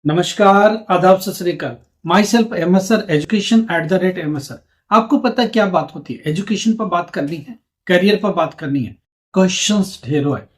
नमस्कार, आदाब, सत श्री अकाल। My self MSR, education @MSR। आपको पता है क्या बात होती है? एजुकेशन पर बात करनी है, करियर पर बात करनी है, क्वेश्चंस ढेरों है।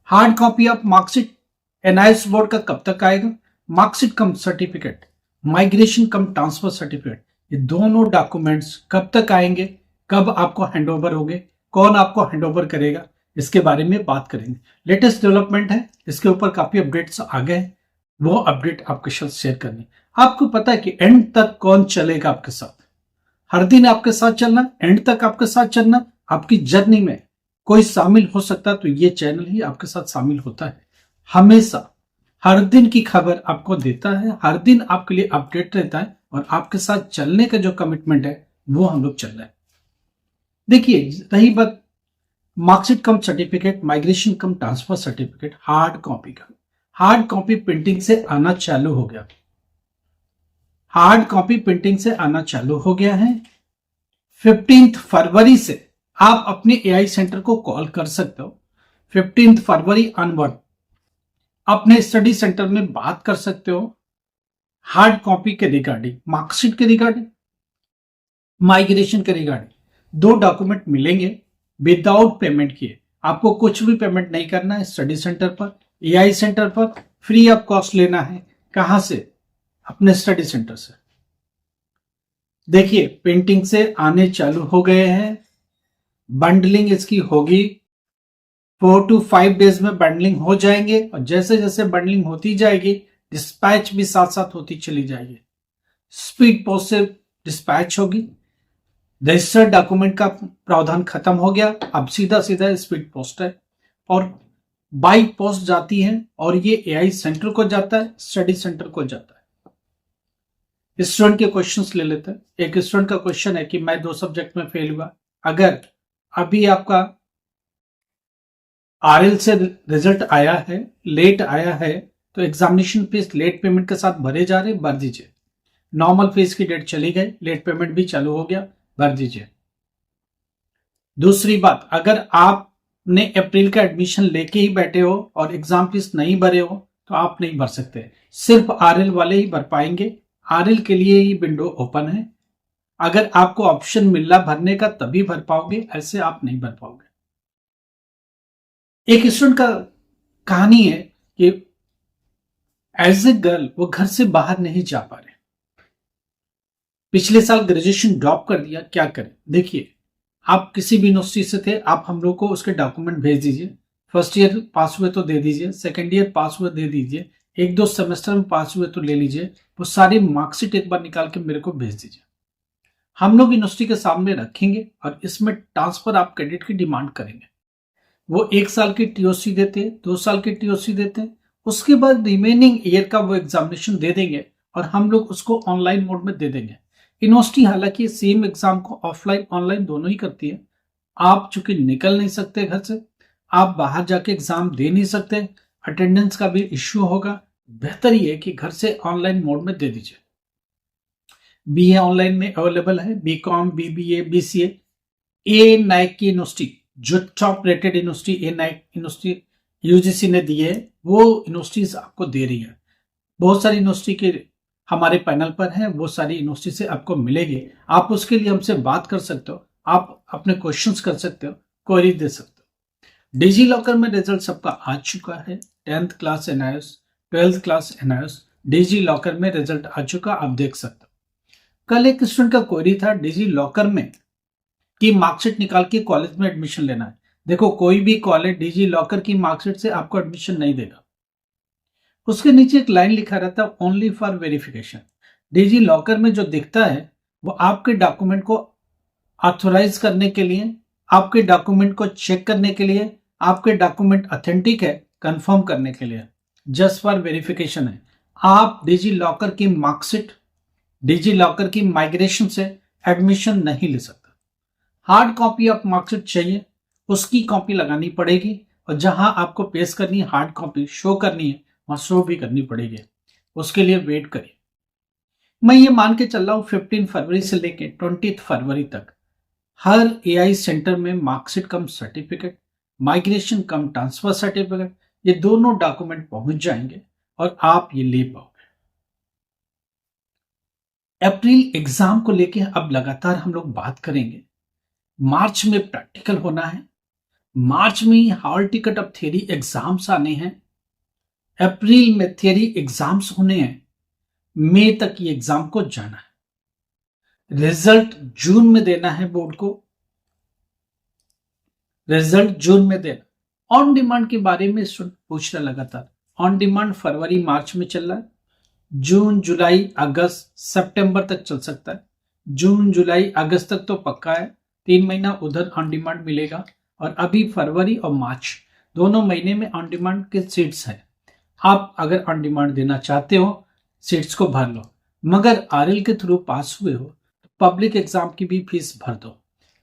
Hard copy of marksheet NIS board का कब तक आएगा? मार्कशीट कम सर्टिफिकेट, माइग्रेशन कम ट्रांसफर सर्टिफिकेट, ये दोनों डॉक्यूमेंट्स कब तक आएंगे? कब आपको हैंडओवर होंगे? कौन आपको हैंडओवर करेगा? इसके बारे में बात करेंगे। लेटेस्ट डेवलपमेंट है, इसके ऊपर काफी अपडेट्स आ गए हैं, वो अपडेट आपके साथ शेयर करनी। आपको पता है कि एंड तक कौन चलेगा आपके साथ? हर दिन आपके साथ चलना, एंड तक आपके साथ चलना, आपकी जर्नी में कोई शामिल हो सकता है तो ये चैनल ही आपके साथ शामिल होता है। हमेशा हर दिन की खबर आपको देता है, हर दिन आपके लिए अपडेट रहता है और आपके साथ चलने का जो कमिटमेंट है वो हम लोग चल रहे हैं। देखिए, रही बात मार्कशीट कम सर्टिफिकेट, माइग्रेशन कम ट्रांसफर सर्टिफिकेट, हार्ड कॉपी का। हार्ड कॉपी प्रिंटिंग से आना चालू हो गया। हार्ड कॉपी प्रिंटिंग से आना चालू हो गया है। 15 फरवरी से आप अपने एआई सेंटर को कॉल कर सकते हो। 15 फरवरी अनवर्ड अपने स्टडी सेंटर में बात कर सकते हो हार्ड कॉपी के रिगार्डिंग, मार्कशीट के रिगार्डिंग, माइग्रेशन के रिगार्डिंग। 2 डॉक्यूमेंट मिलेंगे विदाउट पेमेंट किए। आपको कुछ भी पेमेंट नहीं करना है। स्टडी सेंटर पर, एआई सेंटर पर फ्री ऑफ कॉस्ट लेना है। कहां से? अपने स्टडी सेंटर से। देखिए, प्रिंटिंग से आने चालू हो गए हैं। बंडलिंग इसकी होगी 4 to 5 डेज में बंडलिंग हो जाएंगे और जैसे जैसे बंडलिंग होती जाएगी डिस्पैच भी साथ साथ होती चली जाएगी। स्पीड पोस्ट से डिस्पैच होगी। रजिस्टर्ड डॉक्यूमेंट का प्रावधान खत्म हो गया, अब सीधा सीधा स्पीड पोस्ट है और बाई पोस्ट जाती है और ये एआई सेंटर को जाता है, स्टडी सेंटर को जाता है। स्टूडेंट के क्वेश्चंस ले लेते हैं। एक स्टूडेंट का क्वेश्चन है कि मैं 2 सब्जेक्ट में फेल हुआ। अगर अभी आपका आरएल से रिजल्ट आया है, लेट आया है, तो एग्जामिनेशन फीस लेट पेमेंट के साथ भरे जा रहे, भर दीजिए। नॉर्मल फीस की डेट चली गई, लेट पेमेंट भी चालू हो गया, भर दीजिए। दूसरी बात, अगर आपने अप्रैल का एडमिशन लेके ही बैठे हो और एग्जाम फीस नहीं भरे हो तो आप नहीं भर सकते। सिर्फ आरएल वाले ही भर पाएंगे। आरएल के लिए ही विंडो ओपन है। अगर आपको ऑप्शन मिल रहा भरने का तभी भर पाओगे, ऐसे आप नहीं भर पाओगे। एक स्टूडेंट का कहानी है कि एज ए गर्ल वो घर से बाहर नहीं जा पा रहे। पिछले साल ग्रेजुएशन ड्रॉप कर दिया, क्या करें? देखिए, आप किसी भी यूनिवर्सिटी से थे, आप हम लोग को उसके डॉक्यूमेंट भेज दीजिए। फर्स्ट ईयर पास हुए तो दे दीजिए, सेकंड ईयर पास हुए दे दीजिए, 1-2 सेमेस्टर में पास हुए तो ले लीजिए। वो सारी मार्कशीट एक बार निकाल के मेरे को भेज दीजिए। हम लोग यूनिवर्सिटी के सामने रखेंगे और इसमें ट्रांसफर आप क्रेडिट की डिमांड करेंगे। वो 1 साल की टीओसी देते हैं, 2 साल की टीओसी देते हैं। उसके बाद रिमेनिंग ईयर का वो एग्जामिनेशन दे देंगे और हम लोग उसको ऑनलाइन मोड में दे देंगे। यूनिवर्सिटी हालांकि सेम एग्जाम को ऑफलाइन ऑनलाइन दोनों ही करती है। आप चूंकि निकल नहीं सकते घर से, आप बाहर जाके एग्जाम दे नहीं सकते, अटेंडेंस का भी इश्यू होगा। बेहतर ये है कि घर से ऑनलाइन मोड में दे दीजिए। बीए ऑनलाइन में अवेलेबल है, बीकॉम, बीबीए, बीसीए। ए नाइक की यूनिवर्सिटी, जो टॉप रेटेड यूनिवर्सिटी, ए नाइक यूनिवर्सिटी यूजीसी ने दी है, वो यूनिवर्सिटीज आपको दे रही है। बहुत सारी यूनिवर्सिटी के हमारे पैनल पर है, वो सारी यूनिवर्सिटी से आपको मिलेगी। आप उसके लिए हमसे बात कर सकते हो, आप अपने क्वेश्चंस कर सकते हो, क्वेरी दे सकते हो। डिजी लॉकर में रिजल्ट सबका आ चुका है। 10th class NIS, 12th class NIS digi locker में रिजल्ट आ चुका, आप देख सकते हो। कल एक स्टूडेंट का क्वेरी था डिजी लॉकर में की मार्कशीट निकाल के कॉलेज में एडमिशन लेना है। देखो, कोई भी कॉलेज डिजी लॉकर की मार्कशीट से आपको एडमिशन नहीं देगा। उसके नीचे एक लाइन लिखा रहता है, only for verification. Digi locker में जो दिखता है वो आपके डॉक्यूमेंट को ऑथोराइज करने के लिए, आपके डॉक्यूमेंट को चेक करने के लिए, आपके डॉक्यूमेंट ऑथेंटिक है कंफर्म करने के लिए, जस्ट फॉर वेरिफिकेशन है। आप डिजी लॉकर की मार्कशीट, डिजी लॉकर की माइग्रेशन से एडमिशन नहीं ले सकते। हार्ड कॉपी ऑफ मार्कशीट चाहिए, उसकी कॉपी लगानी पड़ेगी और जहां आपको पेश करनी है, हार्ड कॉपी शो करनी है, वहां शो भी करनी पड़ेगी। उसके लिए वेट करिए। मैं ये मान के चल रहा हूं 15 फरवरी से लेके 20 फरवरी तक हर एआई सेंटर में मार्कशीट कम सर्टिफिकेट, माइग्रेशन कम ट्रांसफर सर्टिफिकेट, ये दोनों डॉक्यूमेंट पहुंच जाएंगे और आप ये ले पाओगे। अप्रैल एग्जाम को लेके अब लगातार हम लोग बात करेंगे। मार्च में प्रैक्टिकल होना है, मार्च में ही हॉल टिकट अब थियरी एग्जाम्स आने हैं, अप्रैल में थियरी एग्जाम्स होने हैं, मई तक ये एग्जाम को जाना है, रिजल्ट जून में देना है बोर्ड को, रिजल्ट जून में देना। ऑन डिमांड के बारे में स्टूडेंट पूछ रहा लगातार, ऑन डिमांड फरवरी मार्च में चल रहा है, जून जुलाई अगस्त सितंबर तक चल सकता है। जून जुलाई अगस्त तक तो पक्का है, 3 महीना उधर ऑन डिमांड मिलेगा, और अभी फरवरी और मार्च दोनों महीने में ऑन डिमांड के सीट्स हैं। आप अगर ऑन डिमांड देना चाहते हो सीट्स को भर लो, मगर आरएल के थ्रू पास हुए हो तो पब्लिक एग्जाम की भी फीस भर दो,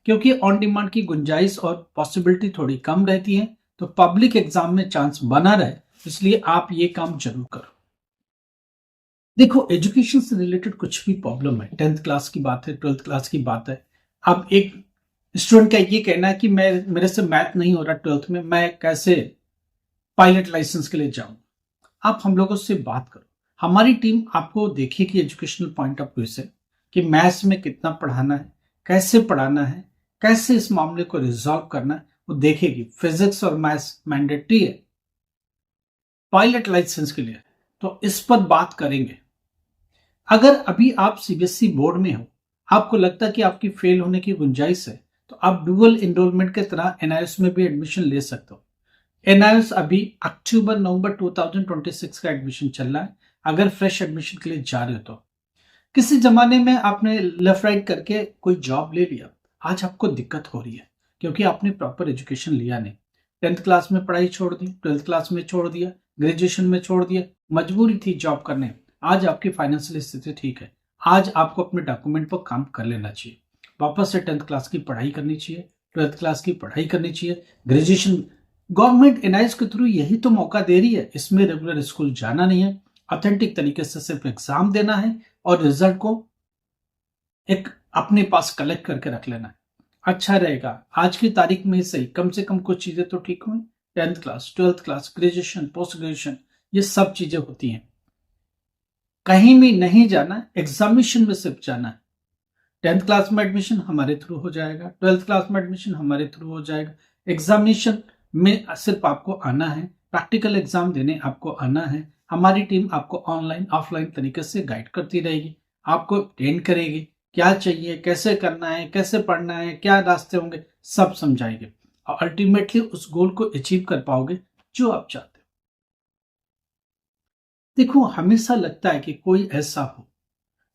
क्योंकि ऑन डिमांड की गुंजाइश और पॉसिबिलिटी थोड़ी कम रहती है, तो पब्लिक एग्जाम में चांस बना रहे, इसलिए आप ये काम जरूर करो। देखो, एजुकेशन से रिलेटेड कुछ भी प्रॉब्लम है, 10th क्लास की बात है, 12th क्लास की बात है, अब एक स्टूडेंट का ये कहना है कि मेरे से मैथ नहीं हो रहा 12th में, मैं कैसे पायलट लाइसेंस के लिए जाऊं। आप हम लोगों से बात करो, हमारी टीम आपको देखेगी एजुकेशनल पॉइंट ऑफ व्यू से कि मैथ्स में कितना पढ़ाना है, कैसे पढ़ाना है, कैसे इस मामले को रिजॉल्व करना है, वो देखेगी। फिजिक्स और मैथ्स मैंडेटरी है पायलट लाइसेंस के लिए, तो इस पर बात करेंगे। अगर अभी आप सीबीएसई बोर्ड में हो, आपको लगता है कि आपकी फेल होने की गुंजाइश है, तो आप डुअल एनरोलमेंट के तरह एनआईएस में भी एडमिशन ले सकते हो। एनआईएस अभी अक्टूबर नवंबर 2026 का एडमिशन चल रहा है। अगर फ्रेश एडमिशन के लिए जा रहे हो तो किसी जमाने में आपने लेफ्ट राइट करके कोई जॉब ले लिया, आज आपको दिक्कत हो रही है क्योंकि आपने प्रॉपर एजुकेशन लिया नहीं। 10th क्लास में पढ़ाई छोड़ दी, 12th क्लास में छोड़ दिया, ग्रेजुएशन में छोड़ दिया, मजबूरी थी जॉब करने। आज आपकी फाइनेंशियल स्थिति ठीक है, आज आपको अपने डॉक्यूमेंट पर काम कर लेना चाहिए, वापस से 10th क्लास की पढ़ाई करनी चाहिए, 12th क्लास की पढ़ाई करनी चाहिए, ग्रेजुएशन। गवर्नमेंट एनआईएस के थ्रू यही तो मौका दे रही है, इसमें रेगुलर स्कूल जाना नहीं है, ऑथेंटिक तरीके से सिर्फ एग्जाम देना है और रिजल्ट को एक अपने पास कलेक्ट करके रख लेना है। अच्छा रहेगा आज की तारीख में ही सही, कम से कम कुछ चीजें तो ठीक हुई। 10th class, 12th class, graduation, post graduation, ये सब चीजें होती हैं। कहीं भी नहीं जाना, एग्जामिनेशन में सिर्फ जाना है। 10th क्लास में एडमिशन हमारे थ्रू हो जाएगा, 12th क्लास में एडमिशन हमारे थ्रू हो जाएगा। एग्जामिनेशन में सिर्फ आपको आना है, प्रैक्टिकल एग्जाम देने आपको आना है। हमारी टीम आपको ऑनलाइन ऑफलाइन तरीके से गाइड करती रहेगी, आपको ट्रेन करेगी, क्या चाहिए, कैसे करना है, कैसे पढ़ना है, क्या रास्ते होंगे, सब समझाएंगे, और अल्टीमेटली उस गोल को अचीव कर पाओगे जो आप चाहते हो। देखो, हमेशा लगता है कि कोई ऐसा हो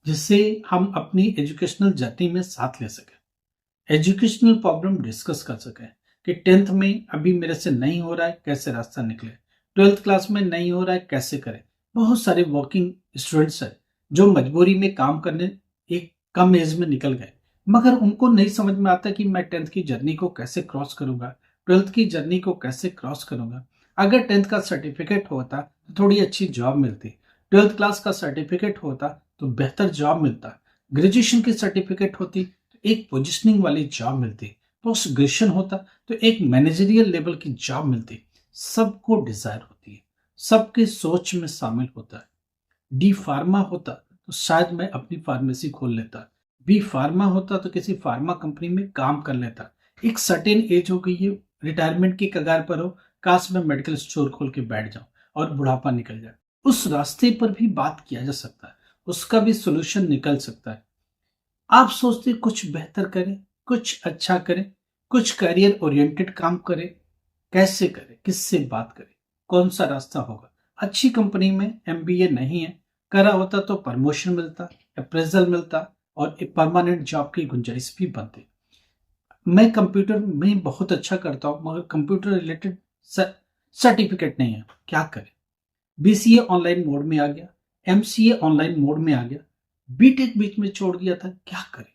जिससे हम अपनी एजुकेशनल जर्नी में साथ ले सके, एजुकेशनल प्रॉब्लम डिस्कस कर सके कि 10th में अभी मेरे से नहीं हो रहा है, कैसे रास्ता निकले, 12th क्लास में नहीं हो रहा है, कैसे करें। बहुत सारे वर्किंग स्टूडेंट्स हैं जो मजबूरी में काम करने एक कम एज में निकल गए, मगर उनको नहीं समझ में आता कि मैं 10th की जर्नी को कैसे क्रॉस करूंगा, 12th की जर्नी को कैसे क्रॉस करूंगा। अगर 10th का सर्टिफिकेट होता तो थोड़ी अच्छी जॉब मिलती, 12th क्लास का सर्टिफिकेट होता तो बेहतर जॉब मिलता, ग्रेजुएशन की सर्टिफिकेट होती तो एक पोजिशनिंग वाली जॉब मिलती, पोस्ट ग्रेजुएशन होता तो एक मैनेजरियल लेवल की जॉब मिलती। सबको डिजायर होती है, सबके सोच में शामिल होता है। डी फार्मा होता तो शायद मैं अपनी फार्मेसी खोल लेता, बी फार्मा होता तो किसी फार्मा कंपनी में काम कर लेता। एक सर्टेन एज हो गई है, रिटायरमेंट की कगार पर हो, काश मैं मेडिकल स्टोर खोल के बैठ जाऊं और बुढ़ापा निकल जाए। उस रास्ते पर भी बात किया जा सकता है, उसका भी सोल्यूशन निकल सकता है। आप सोचते कुछ बेहतर करें, कुछ अच्छा करें, कुछ करियर ओरिएंटेड काम करें, कैसे करें, किससे बात करें, कौन सा रास्ता होगा। अच्छी कंपनी में एमबीए नहीं है, करा होता तो प्रमोशन मिलता, अप्रेजल मिलता और एक परमानेंट जॉब की गुंजाइश भी बनती। मैं कंप्यूटर में बहुत अच्छा करता हूं, मगर कंप्यूटर रिलेटेड सर्टिफिकेट नहीं है, क्या करें। बीसीए ऑनलाइन मोड में आ गया, एमसीए ऑनलाइन मोड में आ गया, बीटेक बीच में छोड़ दिया था, क्या करें।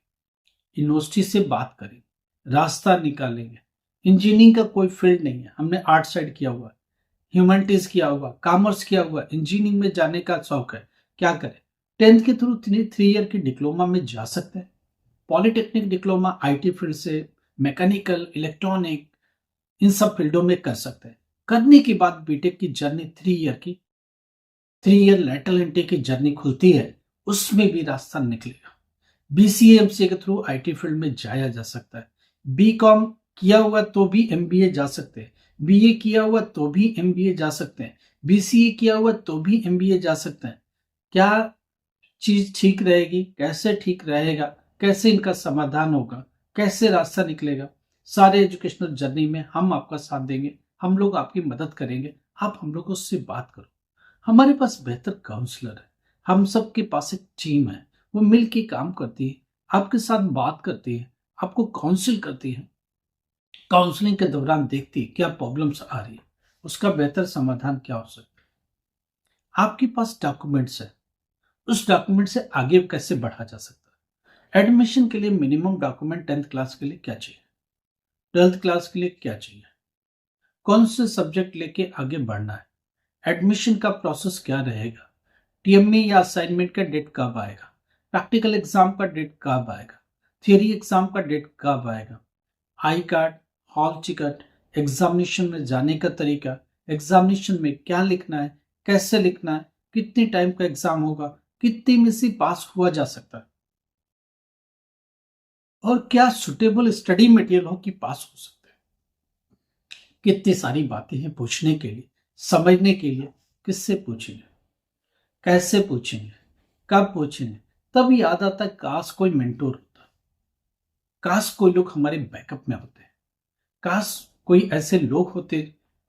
यूनिवर्सिटी से बात करें, रास्ता निकालेंगे। इंजीनियरिंग का कोई फील्ड नहीं है, हमने आर्ट साइड किया हुआ, ह्यूमैनिटीज किया हुआ, कॉमर्स किया हुआ, इंजीनियरिंग में जाने का शौक है, क्या करें। 10th के थ्रू 3 ईयर की डिप्लोमा में जा सकते हैं, पॉलिटेक्निक डिप्लोमा आईटी फील्ड से, मैकेनिकल, इलेक्ट्रॉनिक, इन सब फील्डों में कर सकते हैं। करने के बाद बीटेक की जर्नी 3 ईयर की, 3 ईयर लेटरल एंट्री की जर्नी खुलती है, उसमें भी रास्ता निकलेगा। बीसीए एमसीए के थ्रू आईटी फील्ड में जाया जा सकता है। बीकॉम किया हुआ तो भी एमबीए जा सकते हैं, बीए किया हुआ तो भी एमबीए जा सकते हैं, बीसीए किया हुआ तो भी एमबीए जा सकते हैं। क्या चीज ठीक रहेगी, कैसे ठीक रहेगा, कैसे इनका समाधान होगा, कैसे रास्ता निकलेगा, सारे एजुकेशनल जर्नी में हम आपका साथ देंगे, हम लोग आपकी मदद करेंगे। आप हम लोगों से बात करो। हमारे पास बेहतर काउंसलर है, हम सब के पास एक टीम है, वो मिल के काम करती है, आपके साथ बात करती है, आपको काउंसिल करती है। काउंसलिंग के दौरान देखती है क्या प्रॉब्लम्स आ रही है, उसका बेहतर समाधान क्या हो सकता है। आपके पास डॉक्यूमेंट्स है, उस डॉक्यूमेंट से आगे कैसे बढ़ा जा सकता है। एडमिशन के लिए मिनिमम डॉक्यूमेंट 10th क्लास के लिए क्या चाहिए, 12th क्लास के लिए क्या चाहिए, कौन से सब्जेक्ट लेके आगे बढ़ना है, एडमिशन का प्रोसेस क्या रहेगा, टीएमए या असाइनमेंट का डेट कब आएगा, प्रैक्टिकल एग्जाम का डेट कब आएगा, थियरी एग्जाम का डेट कब आएगा, I card, hall ticket, examination में जाने का तरीका, एग्जामिनेशन में क्या लिखना है, कैसे लिखना है, कितने टाइम का एग्जाम होगा, कितने में से पास हुआ जा सकता है, और क्या सुटेबल स्टडी मटेरियल हो कि पास हो सकते हैं। कितनी सारी बातें हैं पूछने के लिए, समझने के लिए। किससे पूछेंगे, कैसे पूछेंगे, कब पूछेंगे। तब याद आता है काश कोई मेंटोर होता, काश कोई लोग हमारे बैकअप में होते, काश कोई ऐसे लोग होते।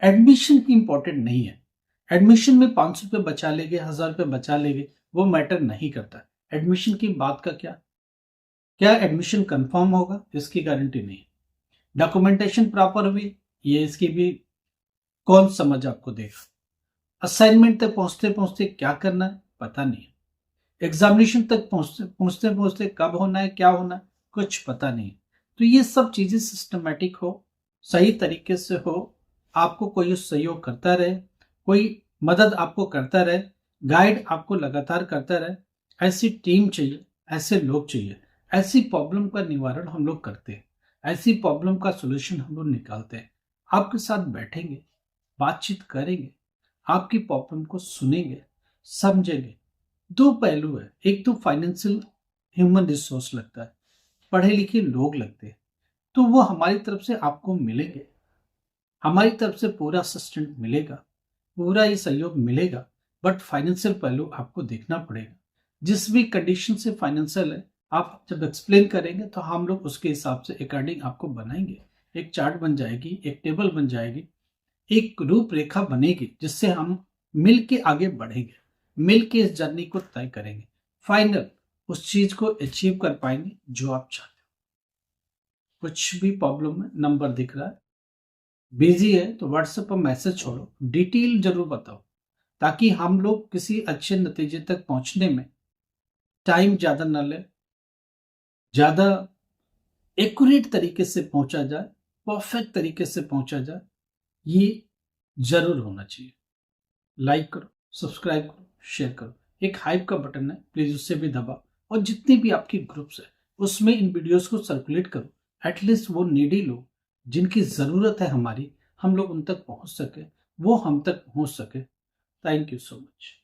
एडमिशन की इंपॉर्टेंट नहीं है, एडमिशन में 500 रुपये बचा लेंगे, 1000 रुपये बचा लेंगे, वो मैटर नहीं करता। एडमिशन की बात का क्या, क्या एडमिशन कंफर्म होगा इसकी गारंटी नहीं। डॉक्यूमेंटेशन प्रॉपर हुई, ये इसकी भी कौन समझ आपको देगा। असाइनमेंट तक पहुंचते पहुंचते क्या करना है पता नहीं, एग्जामिनेशन तक पहुंचते पहुंचते पहुंचते कब होना है, क्या होना है, कुछ पता नहीं। तो ये सब चीजें सिस्टमेटिक हो, सही तरीके से हो, आपको कोई सहयोग करता रहे, कोई मदद आपको करता रहे, गाइड आपको लगातार करता रहे। ऐसी टीम चाहिए, ऐसे लोग चाहिए। ऐसी प्रॉब्लम का निवारण हम लोग करते हैं, ऐसी प्रॉब्लम का सोल्यूशन हम लोग निकालते हैं। आपके साथ बैठेंगे, बातचीत करेंगे, आपकी प्रॉब्लम को सुनेंगे, समझेंगे। दो पहलू है, एक तो फाइनेंशियल ह्यूमन रिसोर्स लगता है, पढ़े लिखे लोग लगते हैं, तो वो हमारी तरफ से आपको मिलेंगे, हमारी तरफ से पूरा असिस्टेंट मिलेगा, पूरा ही सहयोग मिलेगा। बट फाइनेंशियल पहलू आपको देखना पड़ेगा। जिस भी कंडीशन से फाइनेंशियल है, आप जब एक्सप्लेन करेंगे तो हम लोग उसके हिसाब से अकॉर्डिंग आपको बनाएंगे। एक चार्ट बन जाएगी, एक टेबल बन जाएगी, एक रूपरेखा बनेगी, जिससे हम मिल के आगे बढ़ेंगे, मिल के इस जर्नी को तय करेंगे, फाइनल उस चीज को अचीव कर पाएंगे जो आप चाहते हो। कुछ भी प्रॉब्लम है, नंबर दिख रहा है, बिजी है तो व्हाट्सएप पर मैसेज छोड़ो, डिटेल जरूर बताओ, ताकि हम लोग किसी अच्छे नतीजे तक पहुंचने में टाइम ज्यादा न ले, ज्यादा एक्यूरेट तरीके से पहुंचा जाए, परफेक्ट तरीके से पहुंचा जाए। ये जरूर होना चाहिए। लाइक करो, सब्सक्राइब करो, शेयर करो। एक हाइप का बटन है, प्लीज उससे भी दबाओ, और जितने भी आपके ग्रुप्स है उसमें इन वीडियोस को सर्कुलेट करो। एटलीस्ट वो नीडी लोग जिनकी जरूरत है हमारी, हम लोग उन तक पहुंच सके, वो हम तक पहुंच सके। Thank you so much.